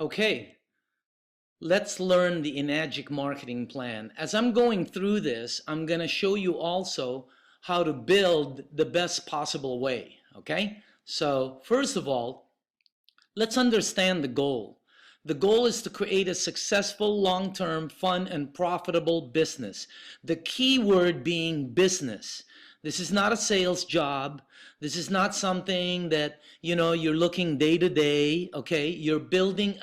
Okay, let's learn the Enagic marketing plan. As I'm going through this, I'm going to show you also how to build the best possible way. Okay, so first of all, let's understand the goal. The goal is to create a successful, long-term, fun, and profitable business. The key word being business. This is not a sales job. This is not something that, you're looking day to day, okay? You're building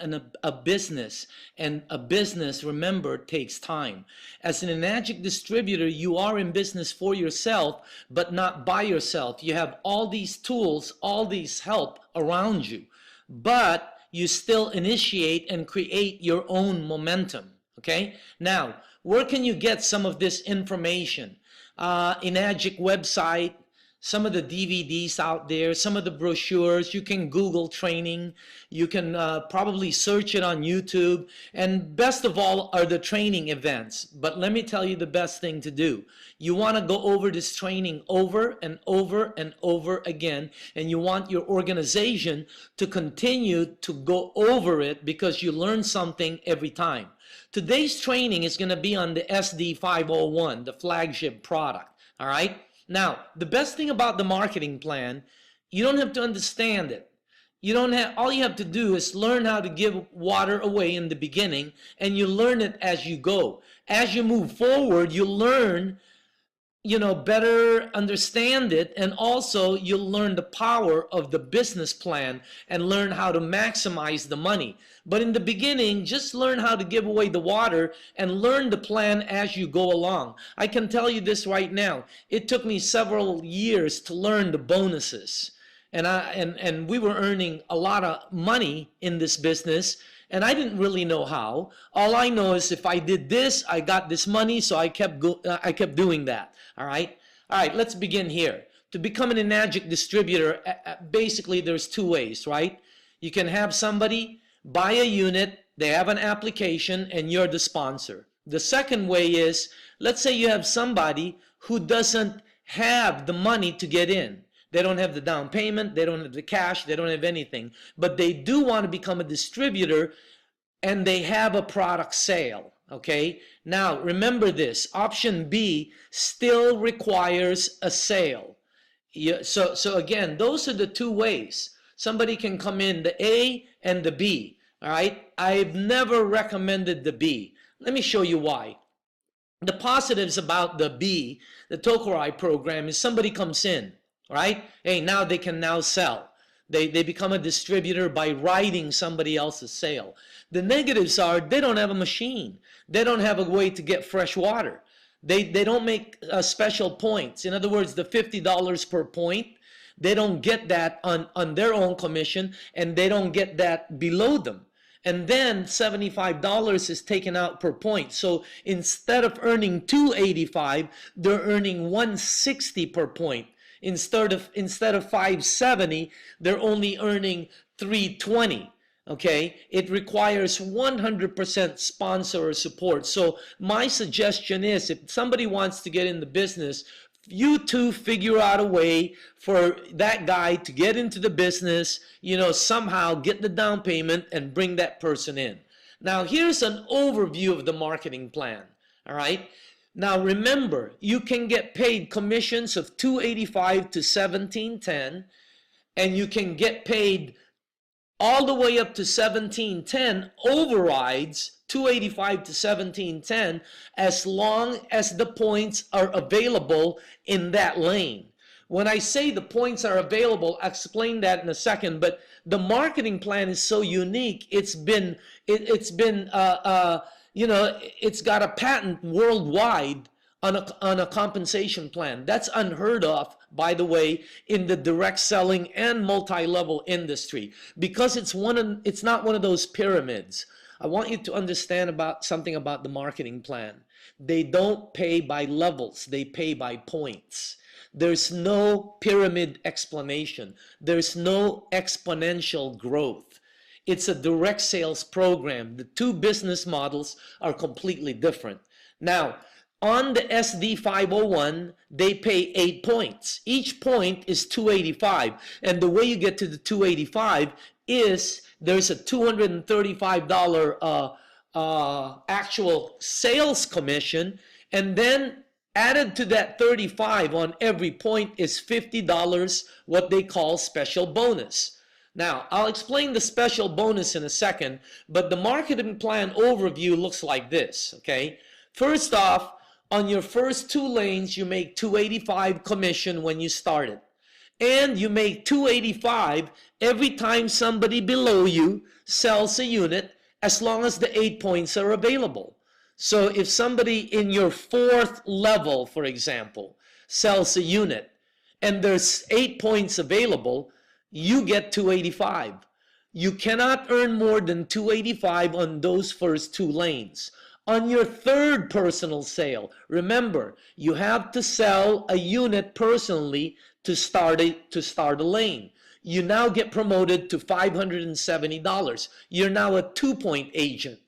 a business, and a business, remember, takes time. As an Enagic distributor, you are in business for yourself, but not by yourself. You have all these tools, all these help around you, but you still initiate and create your own momentum, okay? Now, where can you get some of this information? Enagic website, some of the DVDs out there, some of the brochures. You can Google training. You can probably search it on YouTube. And best of all are the training events. But let me tell you the best thing to do. You want to go over this training over and over and over again. And you want your organization to continue to go over it because you learn something every time. Today's training is going to be on the SD501, the flagship product. All right? Now, the best thing about the marketing plan, you don't have to understand it. All you have to do is learn how to give water away in the beginning, and you learn it as you go. As you move forward, you learn, better understand it, and also you'll learn the power of the business plan and learn how to maximize the money. But in the beginning, just learn how to give away the water and learn the plan as you go along. I can tell you this right now. It took me several years to learn the bonuses. And we were earning a lot of money in this business, and I didn't really know how. All I know is if I did this, I got this money, so I kept doing that. All right, let's begin here. To become an Enagic distributor, basically there's two ways, right? You can have somebody buy a unit, they have an application, and you're the sponsor. The second way is, let's say you have somebody who doesn't have the money to get in. They don't have the down payment, they don't have the cash, they don't have anything, but they do want to become a distributor and they have a product sale. Okay, now remember this, option B still requires a sale. So again, those are the two ways. Somebody can come in the A and the B. All right, I've never recommended the B. Let me show you why. The positives about the B, the Tokurai program, is somebody comes in, right? Hey, now they can now sell. They become a distributor by riding somebody else's sale. The negatives are they don't have a machine. They don't have a way to get fresh water. They don't make special points. In other words, the $50 per point, they don't get that on their own commission, and they don't get that below them. And then $75 is taken out per point. So instead of earning $285, they're earning $160 per point. Instead of $570, they're only earning $320. Okay, it requires 100% sponsor support. So my suggestion is, if somebody wants to get in the business, you two figure out a way for that guy to get into the business, somehow get the down payment and bring that person in. Now, here's an overview of the marketing plan, all right? Now, remember, you can get paid commissions of $285 to $1710, and you can get paid all the way up to $1710 overrides $285 to $1710 as long as the points are available in that lane. When I say the points are available, I'll explain that in a second, but the marketing plan is so unique. It's got a patent worldwide on a compensation plan. That's unheard of, by the way, in the direct selling and multi-level industry, because it's not one of those pyramids. I want you to understand something about the marketing plan. They don't pay by levels, they pay by points. There's no pyramid explanation. There's no exponential growth. It's a direct sales program. The two business models are completely different. Now, on the SD501, they pay 8 points. Each point is $285. And the way you get to the $285 is there's a $235 actual sales commission, and then added to that 35 on every point is $50, what they call special bonus. Now, I'll explain the special bonus in a second, but the marketing plan overview looks like this, okay? First off, on your first 2 lanes, you make $285 commission when you start it. And you make $285 every time somebody below you sells a unit, as long as the 8 points are available. So if somebody in your 4th level, for example, sells a unit and there's 8 points available, you get $285. You cannot earn more than $285 on those first 2 lanes. On your 3rd personal sale, remember, you have to sell a unit personally to start a lane. You now get promoted to $570. You're now a 2-point agent.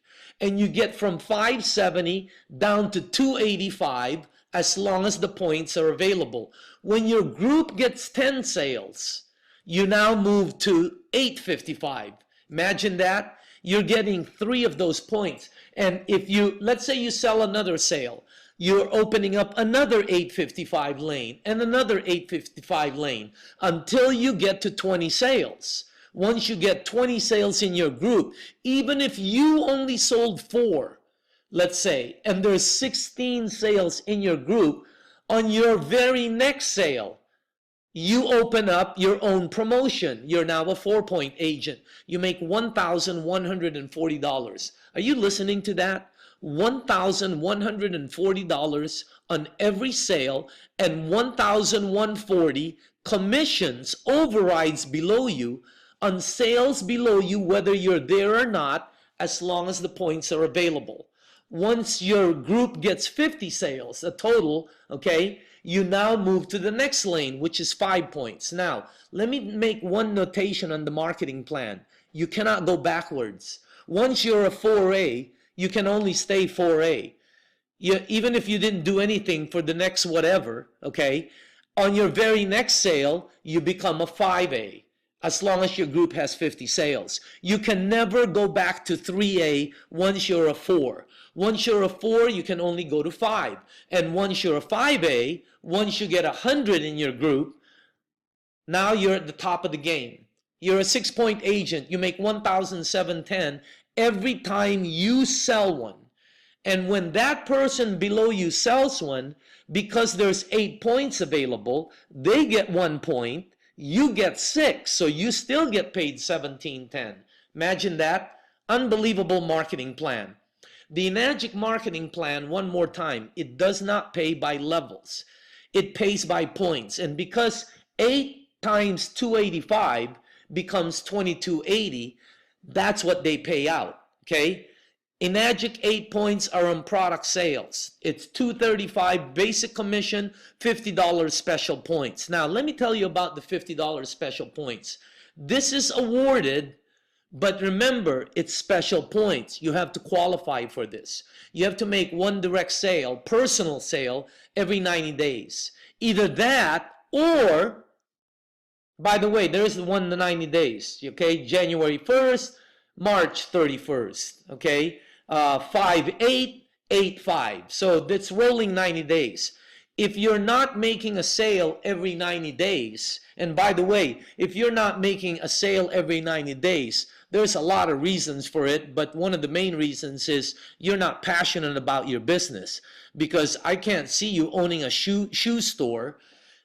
And you get from 570 down to 285 as long as the points are available. When your group gets 10 sales, you now move to 855. Imagine that. You're getting 3 of those points. And if you, let's say you sell another sale, you're opening up another 855 lane and another 855 lane until you get to 20 sales. Once you get 20 sales in your group, even if you only sold 4, let's say, and there's 16 sales in your group, on your very next sale, you open up your own promotion. You're now a 4-point agent. You make $1,140. Are you listening to that? $1,140 on every sale, and $1,140 commissions, overrides below you on sales below you, whether you're there or not, as long as the points are available. Once your group gets 50 sales, a total, okay, you now move to the next lane, which is 5 points. Now, let me make one notation on the marketing plan. You cannot go backwards. Once you're a 4A, you can only stay 4A. Even if you didn't do anything for the next whatever, okay, on your very next sale, you become a 5A. As long as your group has 50 sales. You can never go back to 3A once you're a 4. Once you're a 4, you can only go to 5. And once you're a 5A, once you get 100 in your group, now you're at the top of the game. You're a 6-point agent. You make $1,710 every time you sell one. And when that person below you sells one, because there's 8 points available, they get 1 point. You get 6, so you still get paid $1,710. Imagine that. Unbelievable marketing plan. The Enagic marketing plan, one more time, it does not pay by levels. It pays by points. And because 8 times 285 becomes 2280, that's what they pay out, okay? Enagic 8 points are on product sales. It's $235 basic commission, $50 special points. Now, let me tell you about the $50 special points. This is awarded, but remember, it's special points. You have to qualify for this. You have to make one direct sale, personal sale, every 90 days. Either that or, by the way, there is the one in the 90 days, okay? January 1st, March 31st, okay? 5-8, 8-5. So that's rolling 90 days. If you're not making a sale every 90 days, and by the way, if you're not making a sale every 90 days, there's a lot of reasons for it, but one of the main reasons is you're not passionate about your business. Because I can't see you owning a shoe store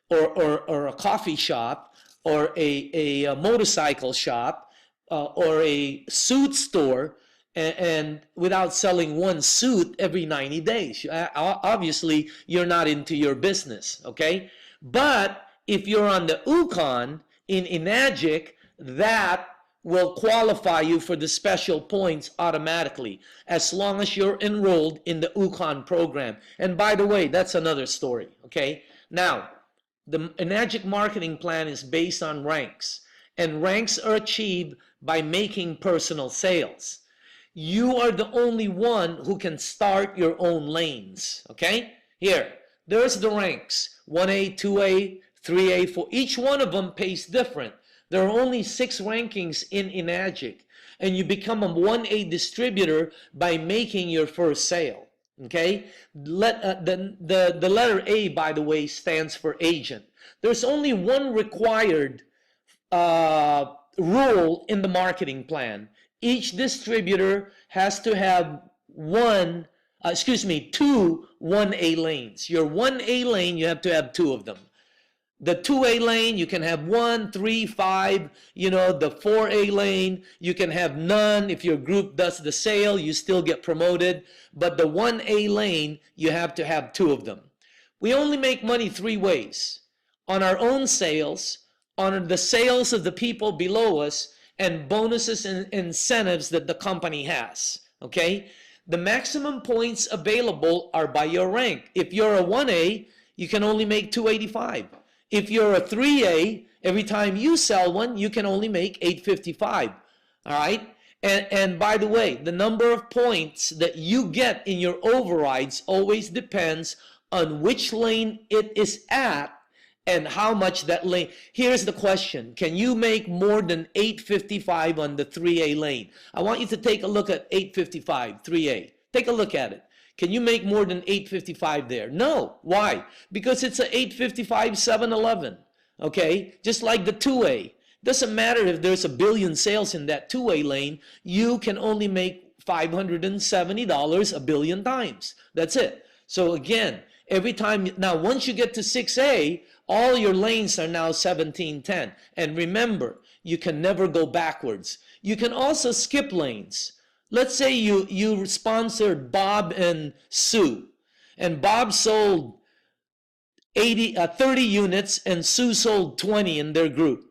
or a coffee shop or a motorcycle shop or a suit store and without selling one suit every 90 days. Obviously, you're not into your business, okay? But if you're on the UConn in Enagic, that will qualify you for the special points automatically, as long as you're enrolled in the UConn program. And by the way, that's another story, okay? Now, the Enagic marketing plan is based on ranks, and ranks are achieved by making personal sales. You are the only one who can start your own lanes, okay? Here, there's the ranks, 1A, 2A, 3A, 4. Each one of them pays different. There are only 6 rankings in Enagic, and you become a 1A distributor by making your first sale. Okay? The letter A, by the way, stands for agent. There's only one required rule in the marketing plan. Each distributor has to have two 1A lanes. Your 1A lane, you have to have 2 of them. The 2A lane, you can have 1, 3, 5, the 4A lane, you can have none. If your group does the sale, you still get promoted. But the 1A lane, you have to have 2 of them. We only make money 3 ways. On our own sales, on the sales of the people below us, and bonuses and incentives that the company has. Okay? The maximum points available are by your rank. If you're a 1A, you can only make 285. If you're a 3A, every time you sell one, you can only make 855. All right? And by the way, the number of points that you get in your overrides always depends on which lane it is at and how much that lane. Here's the question. Can you make more than 855 on the 3A lane? I want you to take a look at 855, 3A. Take a look at it. Can you make more than 855 there? No. Why? Because it's a 855 711. Okay? Just like the 2A. Doesn't matter if there's a billion sales in that 2A lane, you can only make $570 a billion times. That's it. So again, every time, now once you get to 6A, all your lanes are now 1710. And remember, you can never go backwards. You can also skip lanes. Let's say you sponsored Bob and Sue, and Bob sold 30 units and Sue sold 20 in their group.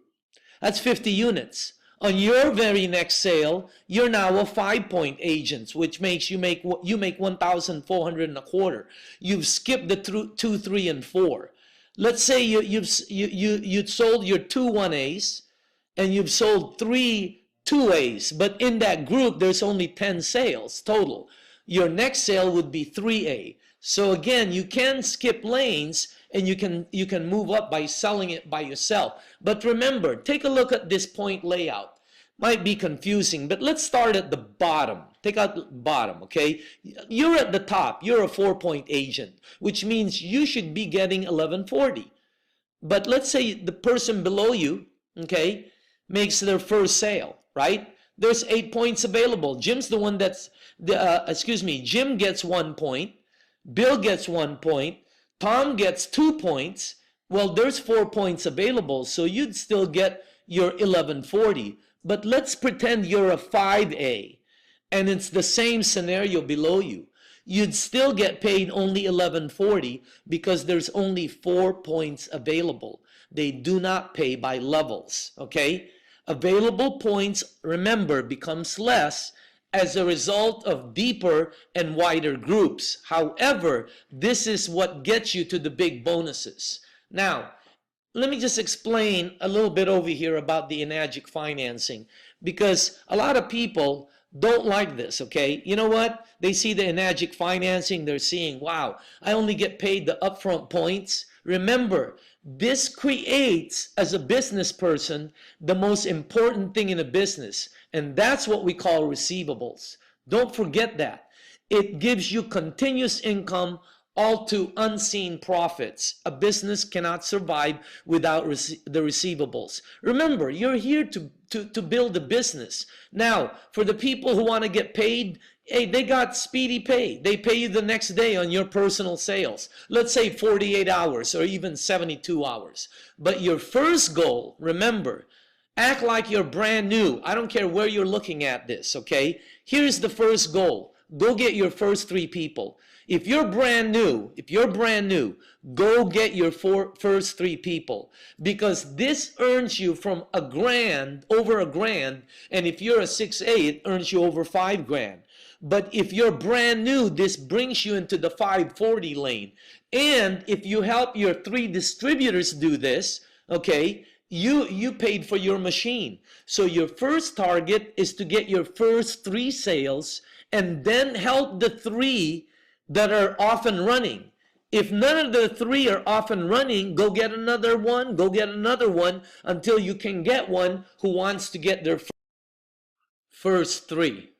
That's 50 units. On your very next sale, you're now a 5-point agent, which makes you make 1,400 and a quarter. You've skipped the 2, 3, and 4. Let's say you sold your 2 1As and you've sold 3 2As, but in that group there's only 10 sales total. Your next sale would be 3A. So again, you can skip lanes and you can move up by selling it by yourself. But remember, take a look at this point layout. Might be confusing, but let's start at the bottom. Take out the bottom, okay? You're at the top. You're a 4-point agent, which means you should be getting 1140. But let's say the person below you, okay, makes their first sale, right? There's 8 points available. Jim's the one that's, Jim gets 1 point. Bill gets 1 point. Tom gets 2 points. Well, there's 4 points available, so you'd still get your 1140. But let's pretend you're a 5A, and it's the same scenario below you. You'd still get paid only 1140 because there's only 4 points available. They do not pay by levels, okay? Available points, remember, becomes less as a result of deeper and wider groups. However, this is what gets you to the big bonuses. Now, let me just explain a little bit over here about the Enagic financing, because a lot of people don't like this, okay? You know what? They see the Enagic financing, they're seeing, wow, I only get paid the upfront points. Remember, this creates, as a business person, the most important thing in a business, and that's what we call receivables. Don't forget that. It gives you continuous income, all to unseen profits. A business cannot survive without the receivables. Remember, you're here to build a business. Now, for the people who want to get paid, hey, they got speedy pay. They pay you the next day on your personal sales. Let's say 48 hours or even 72 hours. But your first goal, remember, act like you're brand new. I don't care where you're looking at this, okay? Here's the first goal. Go get your first 3 people. If you're brand new, go get your first 3 people, because this earns you from over $1,000, and if you're a 6A, it earns you over $5,000. But if you're brand new, this brings you into the 540 lane. And if you help your 3 distributors do this, okay, you paid for your machine. So your first target is to get your first 3 sales and then help the 3 that are off and running. If none of the three are off and running, go get another one, go get another one until you can get one who wants to get their first three.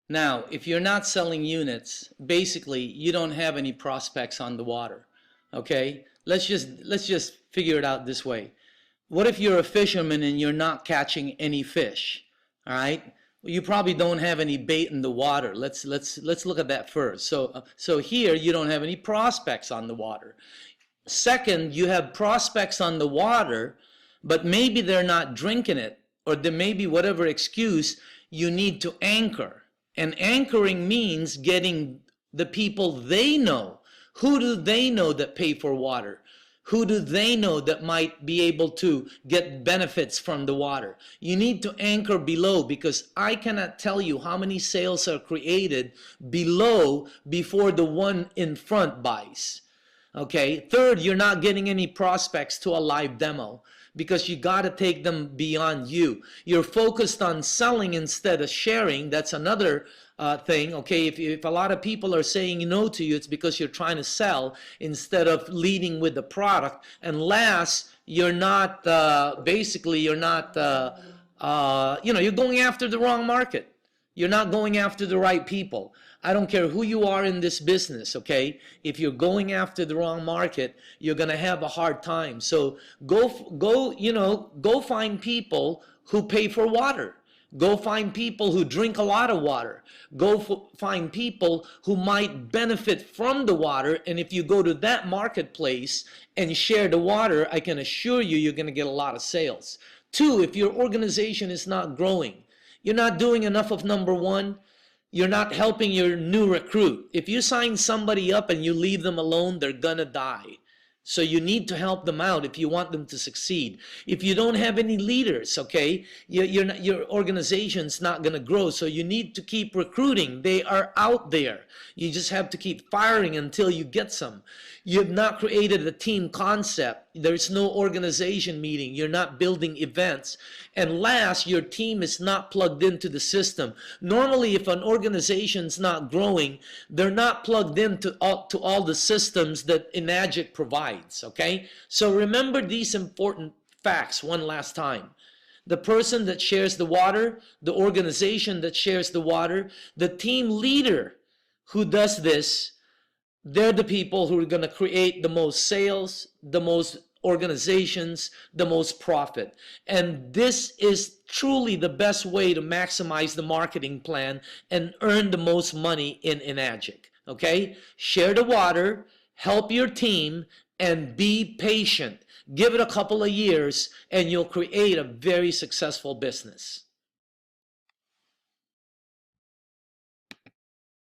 Now, if you're not selling units, basically you don't have any prospects on the water. Okay? Let's just figure it out this way. What if you're a fisherman and you're not catching any fish? All right? Well, you probably don't have any bait in the water. Let's look at that first. So here you don't have any prospects on the water. Second, you have prospects on the water, but maybe they're not drinking it, or there may be whatever excuse. You need to anchor. And anchoring means getting the people they know. Who do they know that pay for water? Who do they know that might be able to get benefits from the water? You need to anchor below, because I cannot tell you how many sales are created below before the one in front buys. Okay. Third, you're not getting any prospects to a live demo, because you got to take them beyond you. You're focused on selling instead of sharing. That's another thing. Okay, if a lot of people are saying no to you, it's because you're trying to sell instead of leading with the product. And last, you're not basically you're not you're going after the wrong market. You're not going after the right people. I don't care who you are in this business, okay? If you're going after the wrong market, you're going to have a hard time. So go find people who pay for water. Go find people who drink a lot of water. Go find people who might benefit from the water. And if you go to that marketplace and share the water, I can assure you, you're going to get a lot of sales. Two, if your organization is not growing, you're not doing enough of number one, you're not helping your new recruit. If you sign somebody up and you leave them alone, they're gonna die. So you need to help them out if you want them to succeed. If you don't have any leaders, okay, your organization's not going to grow. So you need to keep recruiting. They are out there. You just have to keep firing until you get some. You have not created a team concept. There's no organization meeting. You're not building events. And last, your team is not plugged into the system. Normally, if an organization's not growing, they're not plugged into all the systems that Enagic provides, okay? So remember these important facts one last time. The person that shares the water, the organization that shares the water, the team leader who does this, they're the people who are going to create the most sales, the most organizations, the most profit. And this is truly the best way to maximize the marketing plan and earn the most money in Enagic. Okay? Share the water, help your team, and be patient. Give it a couple of years and you'll create a very successful business.